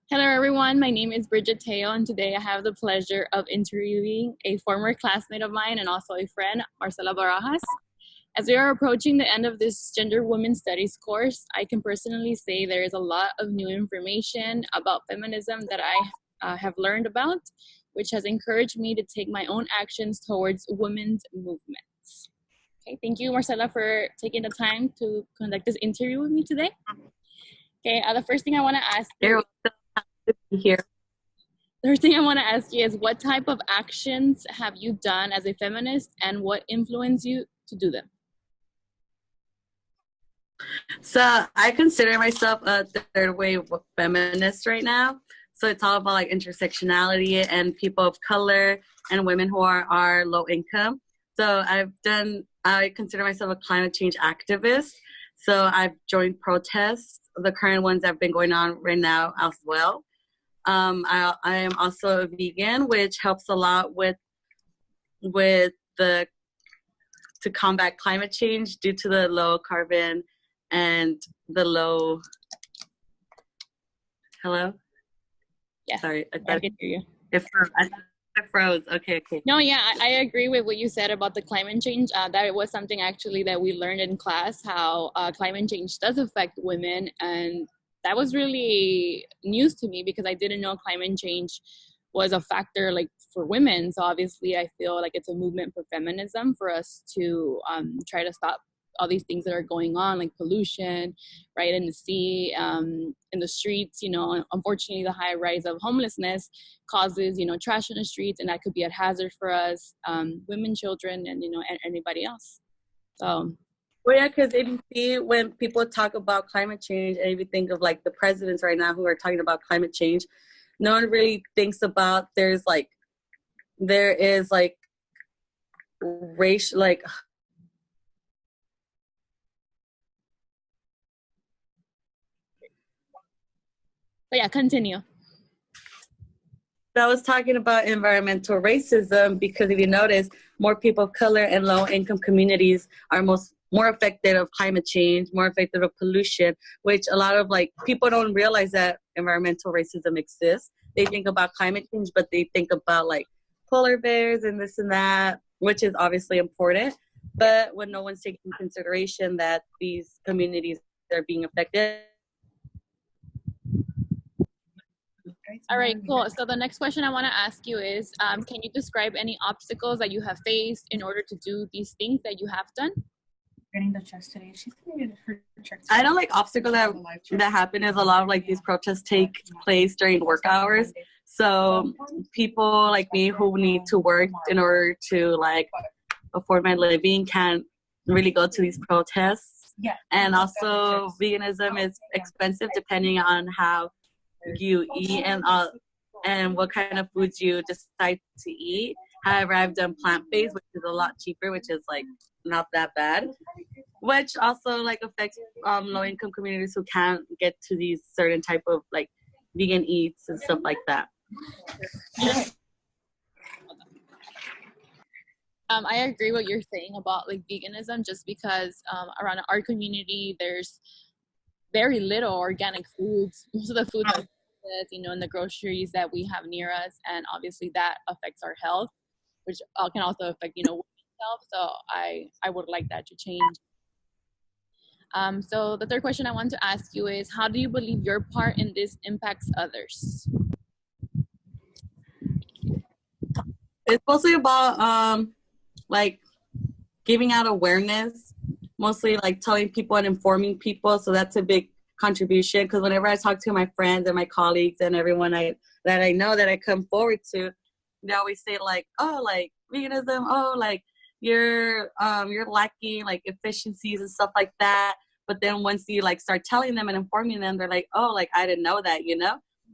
Hello, everyone. My name is Bridget Teo, and today I have the pleasure of interviewing a former classmate of mine and also a friend, Marsela B. As we are approaching the end of this Gender Women Studies course, I can personally say there is a lot of new information about feminism that I have learned about, which has encouraged me to take my own actions towards women's movements. Okay, thank you, Marcela, for taking the time to conduct this interview with me today. Okay, the first thing I want to ask you. Here. The first thing I want to ask you is, what type of actions have you done as a feminist, and what influenced you to do them? So I consider myself a third wave feminist right now. So it's all about like intersectionality and people of color and women who are low income. So I consider myself a climate change activist. So I've joined protests, the current ones that have been going on right now as well. I am also a vegan, which helps a lot with to combat climate change due to the low carbon and the low. Hello? Yeah. Sorry, I can hear you. It froze. Okay. No, yeah, I agree with what you said about the climate change. That was something actually that we learned in class, how climate change does affect women, and that was really news to me because I didn't know climate change was a factor like for women. So obviously I feel like it's a movement for feminism for us to try to stop all these things that are going on, like pollution, right, in the sea, in the streets. Unfortunately, the high rise of homelessness causes, trash in the streets, and that could be a hazard for us, women, children, and, and anybody else. So. Well, yeah, because if you see when people talk about climate change, and if you think of like the presidents right now who are talking about climate change, no one really thinks about there is racial But yeah, continue. I was talking about environmental racism because if you notice, more people of color and low-income communities are more affected of climate change, more affected of pollution, which a lot of people don't realize that environmental racism exists. They think about climate change, but they think about polar bears and this and that, which is obviously important. But when no one's taking consideration that these communities are being affected. All right, cool. So the next question I want to ask you is, can you describe any obstacles that you have faced in order to do these things that you have done? Getting the checks today. She's gonna get her checks. I know obstacles that happen is a lot of these protests take place during work hours. So people like me who need to work in order to afford my living can't really go to these protests. Yeah. And also veganism is expensive depending on how you eat and what kind of foods you decide to eat. However, I've done plant-based, which is a lot cheaper, which is not that bad, which also affects low-income communities who can't get to these certain type of vegan eats and stuff like that. I agree what you're saying about veganism, just because around our community there's very little organic foods. Most of the foods are in the groceries that we have near us, and obviously that affects our health, which can also affect women's health. So I would like that to change. So the third question I want to ask you is, how do you believe your part in this impacts others? It's mostly about giving out awareness, mostly telling people and informing people. So that's a big contribution, because whenever I talk to my friends and my colleagues and everyone that I know that I come forward to, they always say veganism, you're lacking efficiencies and stuff like that. But then once you start telling them and informing them, they're I didn't know that,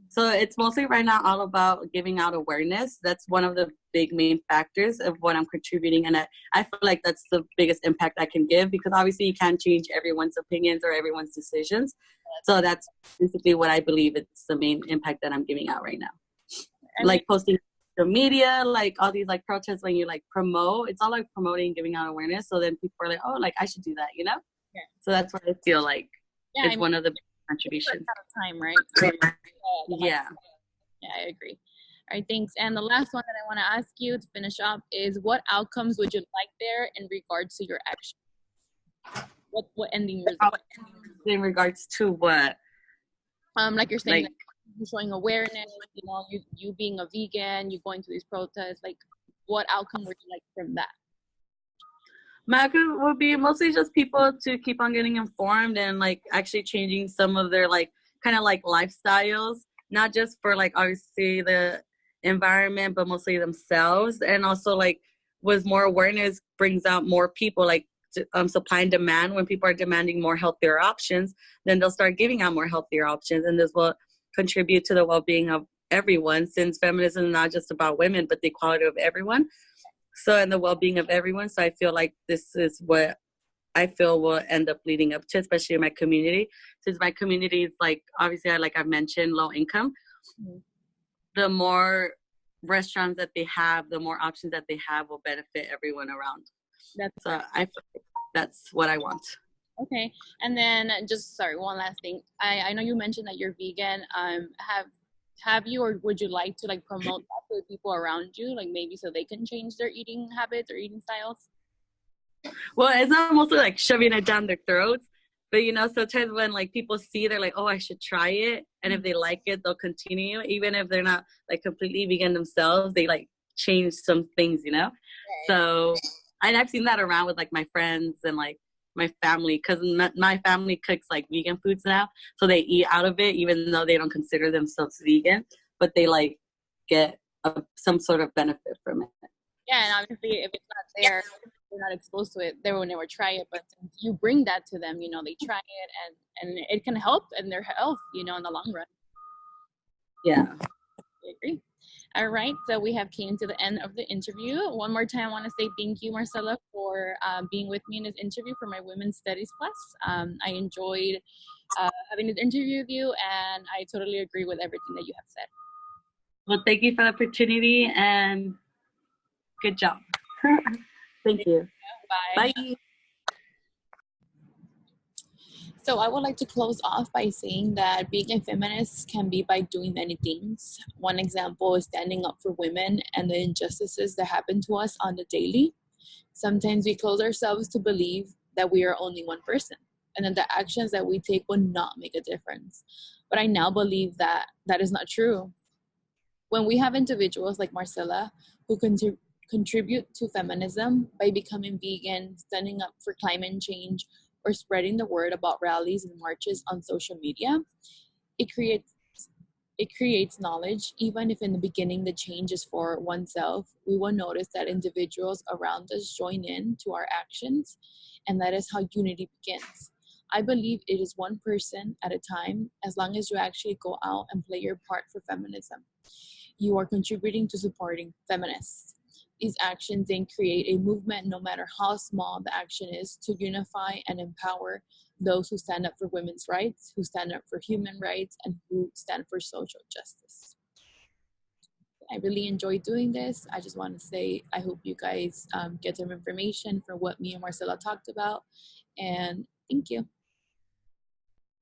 So it's mostly right now all about giving out awareness. That's one of the big main factors of what I'm contributing. And I feel like that's the biggest impact I can give, because obviously you can't change everyone's opinions or everyone's decisions. So that's basically what I believe it's the main impact that I'm giving out right now. Posting social media, all these protests, when you promote, it's all promoting, giving out awareness. So then people are I should do that, Yeah. So that's what I feel it's one of the big contributions. Time, right? Yeah. Yeah, I agree. All right, thanks. And the last one that I want to ask you to finish up is, what outcomes would you like there in regards to your action? What ending result? In regards to what? Like you're saying, Like, you're showing awareness. You being a vegan, you going to these protests. Like, what outcome would you like from that? my outcome would be mostly just people to keep on getting informed and like actually changing some of their like kind of like lifestyles, not just for like obviously the environment, but mostly themselves. And also like with more awareness brings out more people, like supply and demand. When people are demanding more healthier options, then they'll start giving out more healthier options, and this will contribute to the well-being of everyone, since feminism is not just about women but the equality of everyone, so and the well-being of everyone. So I feel like this is what I feel will end up leading up to, especially in my community, since my community is like obviously like I mentioned, low income. Mm-hmm. The more restaurants that they have, the more options that they have will benefit everyone around. So I feel like that's what I want. Okay. And then just sorry, one last thing. I know you mentioned that you're vegan. Have you, or would you like to like promote that to the people around you, like maybe so they can change their eating habits or eating styles? Well, it's not mostly like shoving it down their throats, but sometimes when like people see, they're like, oh, I should try it, and if they like it, they'll continue, even if they're not like completely vegan themselves. They like change some things, Right. So, and I've seen that around with like my friends and like my family, because my family cooks like vegan foods now, so they eat out of it even though they don't consider themselves vegan, but they like get some sort of benefit from it. Yeah, and obviously if it's not there, they're not exposed to it, they will never try it. But since you bring that to them, they try it, and it can help in their health, in the long run. Yeah, I agree. All right, so we have came to the end of the interview. One more time, I want to say thank you, Marsela, for being with me in this interview for my Women's Studies class. I enjoyed having this interview with you, and I totally agree with everything that you have said. Well, thank you for the opportunity, and good job. Thank you. Bye. Bye. So I would like to close off by saying that being a feminist can be by doing many things. One example is standing up for women and the injustices that happen to us on the daily. Sometimes we close ourselves to believe that we are only one person, and that the actions that we take will not make a difference. But I now believe that that is not true. When we have individuals like Marsela who contribute to feminism by becoming vegan, standing up for climate change, or spreading the word about rallies and marches on social media, it creates knowledge. Even if in the beginning the change is for oneself, we will notice that individuals around us join in to our actions, and that is how unity begins. I believe it is one person at a time, as long as you actually go out and play your part for feminism. You are contributing to supporting feminists. These actions then create a movement, no matter how small the action is, to unify and empower those who stand up for women's rights, who stand up for human rights, and who stand for social justice. I really enjoyed doing this. I just want to say I hope you guys get some information for what me and Marsela talked about, and thank you.